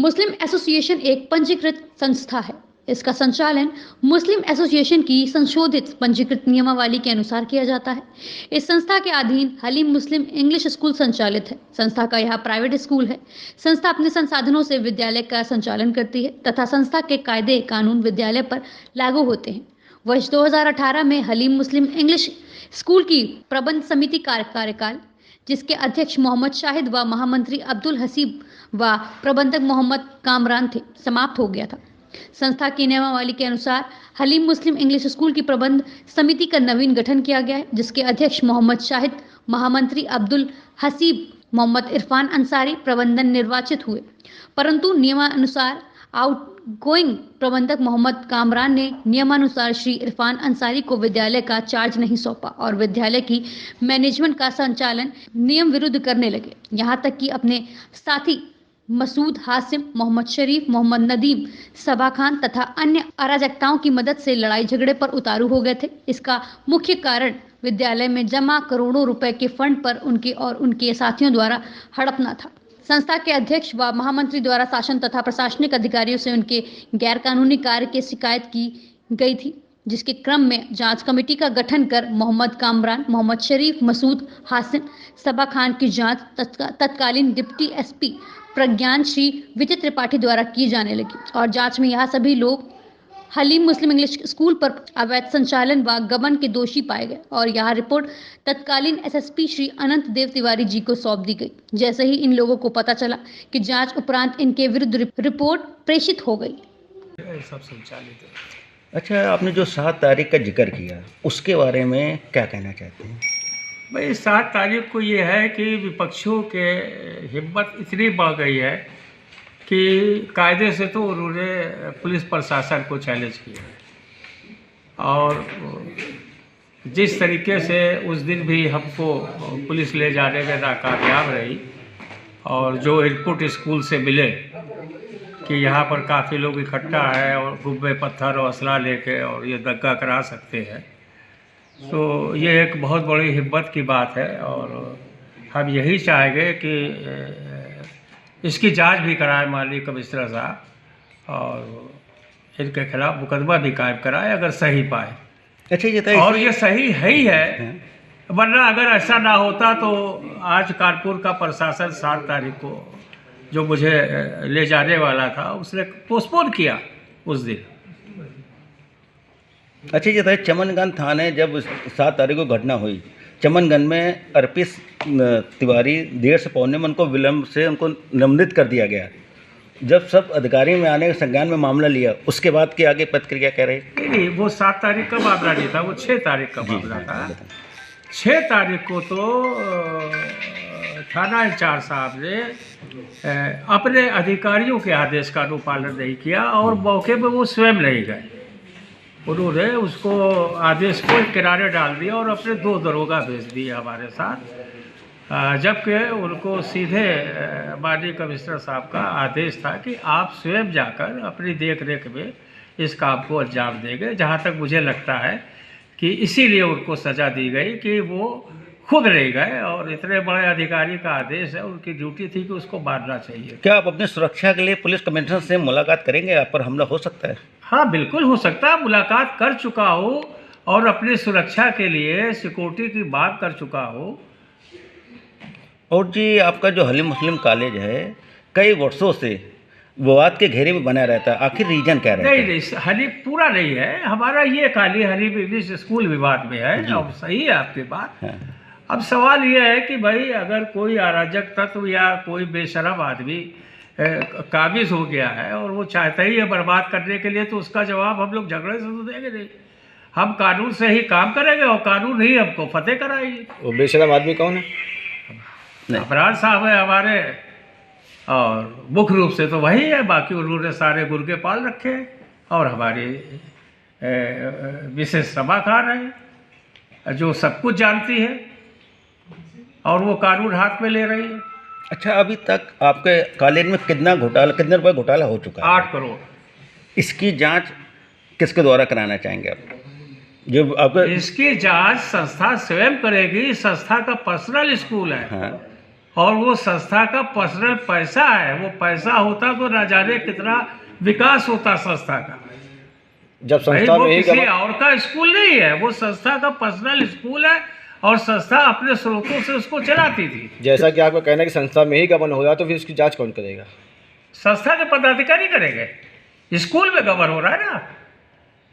मुस्लिम association एक पंजीकृत संस्था है। इसका संचालन मुस्लिम एसोसिएशन की संशोधित पंजीकृत नियमावली के अनुसार किया जाता है। इस संस्था के अधीन हलीम मुस्लिम इंग्लिश स्कूल संचालित है। संस्था का यह प्राइवेट स्कूल है। संस्था अपने संसाधनों से विद्यालय का संचालन करती है तथा संस्था के कायदे कानून विद्यालय पर लागू होते हैं। वर्ष 2018 में हलीम मुस्लिम इंग्लिश स्कूल की प्रबंध समिति कार्यकाल, जिसके अध्यक्ष मोहम्मद शाहिद व महामंत्री अब्दुल हसीब व प्रबंधक मोहम्मद कामरान थे, समाप्त हो गया था। संस्था की नियमावली के अनुसार हलीम मुस्लिम इंग्लिश स्कूल की प्रबंध समिति का नवीन गठन किया गया है, जिसके अध्यक्ष मोहम्मद शाहिद, महामंत्री अब्दुल हसीब, मोहम्मद इरफान अंसारी प्रबंधन निर्वाचित हुए। परंतु नियमानुसार आउटगोइंग प्रबंधक मोहम्मद कामरान ने नियमानुसार श्री इरफान अंसारी को विद्यालय का चार्ज नहीं सौंपा और विद्यालय की मैनेजमेंट का संचालन नियम विरुद्ध करने लगे। यहां तक कि अपने साथी मसूद हासिम, मोहम्मद शरीफ, मोहम्मद नदीम, सबा खान तथा अन्य अराजकताओं की मदद से लड़ाई झगड़े पर उतारू हो गए थे। इसका मुख्य कारण विद्यालय में जमा करोड़ों रुपए के फंड पर उनके और उनके साथियों द्वारा हड़पना था। संस्था के अध्यक्ष व महामंत्री द्वारा शासन तथा प्रशासनिक अधिकारियों से उनके गैरकानूनी कार्य की शिकायत की गई थी, जिसके क्रम में जांच कमेटी का गठन कर मोहम्मद कामरान, मोहम्मद शरीफ, मसूद हासिन, सबा खान की जांच तत्कालीन डिप्टी एसपी प्रज्ञान श्री विजय त्रिपाठी द्वारा की जाने लगी और जांच में यह सभी लोग हलीम मुस्लिम इंग्लिश स्कूल पर अवैध संचालन व गबन के दोषी पाए गए और यह रिपोर्ट तत्कालीन एसएसपी श्री अनंत देव तिवारी जी को सौंप दी गई। जैसे ही इन लोगों को पता चला कि जांच उपरांत इनके विरुद्ध रिपोर्ट प्रेषित हो गई। सब संचालित है। अच्छा, आपने जो 7 तारीख का जिक्र किया उसके बारे में क्या कहना चाहते हैं? भाई 7 तारीख को ये है कि विपक्षियों के हिम्मत इतनी बढ़ गई है कि कायदे से तो उन्होंने पुलिस प्रशासन को चैलेंज किया और जिस तरीके से उस दिन भी हमको पुलिस ले जाने में नाकामयाब रही और जो इनपुट स्कूल से मिले कि यहाँ पर काफ़ी लोग इकट्ठा है और गुब्बे पत्थर और असला लेके और ये दंगा करा सकते हैं, तो ये एक बहुत बड़ी हिम्मत की बात है और हम यही चाहेंगे कि इसकी जांच भी कराए माननीय कमिश्नर साहब और इनके खिलाफ मुकदमा भी कायम कराए अगर सही पाए। अच्छा, ये और ये सही है ही है, वरना अगर ऐसा ना होता तो आज कानपुर का प्रशासन 7 तारीख को जो मुझे ले जाने वाला था उसने पोस्टपोन किया उस दिन। अच्छा, ये था चमनगंज थाने जब 7 तारीख को घटना हुई, चमनगंज में अर्पित तिवारी देर से पहुंचने में उनको विलम्ब से उनको निलंबित कर दिया गया। जब सब अधिकारी में आने के संज्ञान में मामला लिया उसके बाद की आगे प्रतिक्रिया कह रहे? नहीं, वो 7 तारीख का मामला नहीं था, वो 6 तारीख का मामला था। 6 तारीख को तो थाना इंचार्ज साहब ने अपने अधिकारियों के आदेश का अनुपालन नहीं किया और मौके पर वो स्वयं नहीं गए। उन्होंने उसको आदेश को किनारे डाल दिया और अपने 2 दरोगा भेज दिए हमारे साथ, जबकि उनको सीधे माननीय कमिश्नर साहब का आदेश था कि आप स्वयं जाकर अपनी देख रेख में इस काम को अंजाम देंगे। जहाँ तक मुझे लगता है कि इसीलिए उनको सज़ा दी गई कि वो खुद नहीं गए और इतने बड़े अधिकारी का आदेश है, उनकी ड्यूटी थी कि उसको मानना चाहिए। क्या आप अपनी सुरक्षा के लिए पुलिस कमिश्नर से मुलाकात करेंगे? आप पर हमला हो सकता है? हाँ, बिल्कुल हो सकता है। मुलाकात कर चुका हो और अपनी सुरक्षा के लिए सिक्योरिटी की बात कर चुका हो। और जी, आपका जो हलीम मुस्लिम कॉलेज है कई वर्षों से विवाद के घेरे में बना रहता है, आखिर रीजन क्या रहता है? नहीं, हलीम पूरा नहीं है हमारा, ये खाली हलीम इंग्लिश स्कूल विवाद में है। अब सही है आपकी बात। हाँ। अब सवाल ये है कि भाई अगर कोई अराजक तत्व या कोई बेशरम आदमी काबिज हो गया है और वो चाहता ही है बर्बाद करने के लिए, तो उसका जवाब हम लोग झगड़े से तो देंगे नहीं। हम कानून से ही काम करेंगे और कानून ही हमको फतेह कराएगी। वो बेशरम आदमी कौन है? अपराध साहब है हमारे और मुख्य रूप से तो वही है, बाकी उन्होंने सारे गुर्गे पाल रखे हैं और हमारी मिसेस सबा खान है जो सब कुछ जानती है और वो कानून हाथ में ले रही है। अच्छा, अभी तक आपके कॉलेज में कितने रुपए घोटाला हो चुका है? 8 करोड़। इसकी जांच किसके द्वारा कराना चाहेंगे आप? जो आपका इसकी जांच संस्था स्वयं करेगी। संस्था का पर्सनल स्कूल है। हाँ। और वो संस्था का पर्सनल पैसा है। वो पैसा होता तो न जाने कितना विकास होता संस्था का। जब संस्था वो में ही किसी और का स्कूल नहीं है, वो संस्था का पर्सनल स्कूल है और संस्था अपने स्रोतों से उसको चलाती थी। जैसा कि आपका कहना है कि संस्था में ही गबन हो रहा तो फिर उसकी जांच कौन करेगा? संस्था के पदाधिकारी करेंगे। स्कूल में गबन हो रहा है ना,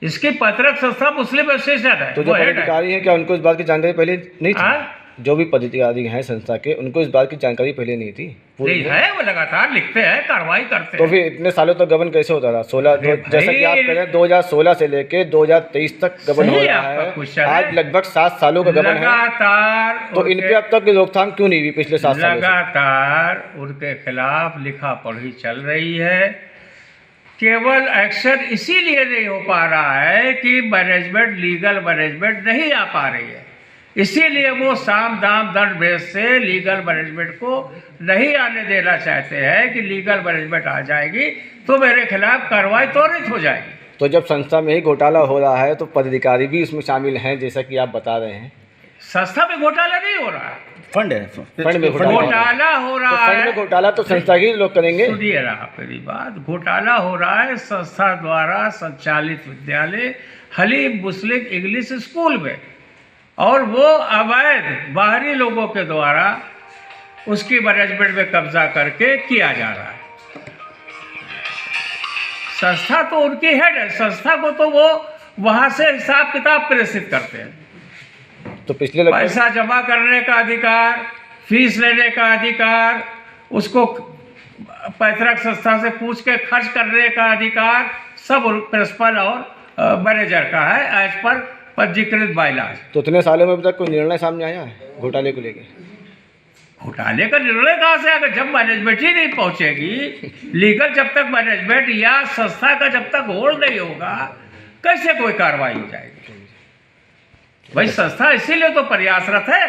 इसकी पत्रक संस्था मुस्लिम एसोसिएशन है। तो जो पदाधिकारी हैं क्या उनको इस बात की जानकारी पहले नहीं थी? जो भी पदाधिकारी हैं संस्था के, उनको इस बात की जानकारी पहले नहीं थी? नहीं है, वो लगातार लिखते हैं, कार्रवाई करते हैं। तो फिर इतने सालों तक गबन कैसे होता रहा? 16 जैसा कि आप कह रहे हैं 2016 से लेके 2023 तक गबन हो रहा है। आज लगभग 7 सालों का गबन है लगातार। तो इन पे अब तक की रोकथाम क्यों नहीं हुई पिछले 7 सालों से? लगातार उनके खिलाफ लिखा पढ़ी चल रही है। केवल एक्शन इसीलिए नहीं हो पा रहा है कि मैनेजमेंट, लीगल मैनेजमेंट नहीं आ पा रही है। इसीलिए वो साम दाम दंड भेद से लीगल मैनेजमेंट को नहीं आने देना चाहते हैं कि लीगल मैनेजमेंट आ जाएगी तो मेरे खिलाफ कार्रवाई त्वरित हो जाएगी। तो जब संस्था में ही घोटाला हो रहा है तो पदाधिकारी भी इसमें शामिल हैं जैसा कि आप बता रहे हैं। संस्था में घोटाला नहीं हो रहा है, फंड है, फंड में घोटाला हो तो रहा फंड में है। घोटाला तो संस्था ही लोग करेंगे। सुनिए रहा मेरी बात, घोटाला हो रहा है संस्था द्वारा संचालित विद्यालय हलीम मुस्लिम इंग्लिश स्कूल में, और वो अवैध बाहरी लोगों के द्वारा उसकी मैनेजमेंट में कब्जा करके किया जा रहा है। संस्था तो उनकी हेड है, संस्था को तो वो वहां से हिसाब किताब प्रेषित करते हैं। तो पिछले पैसा जमा करने का अधिकार, फीस लेने का अधिकार, उसको पैतृक संस्था से पूछ के खर्च करने का अधिकार सब प्रिंसिपल और मैनेजर का है एज पर पंजीकृत बायलाज। तो इतने सालों में अभी तक कोई निर्णय सामने आया है घोटाले को लेकर? घोटाले का निर्णय कहाँ से आएगा जब मैनेजमेंट ही नहीं पहुंचेगी? लीगल जब तक मैनेजमेंट या संस्था का जब तक होल्ड नहीं होगा कैसे कोई कार्रवाई हो जाएगी? भाई संस्था इसीलिए तो प्रयासरत है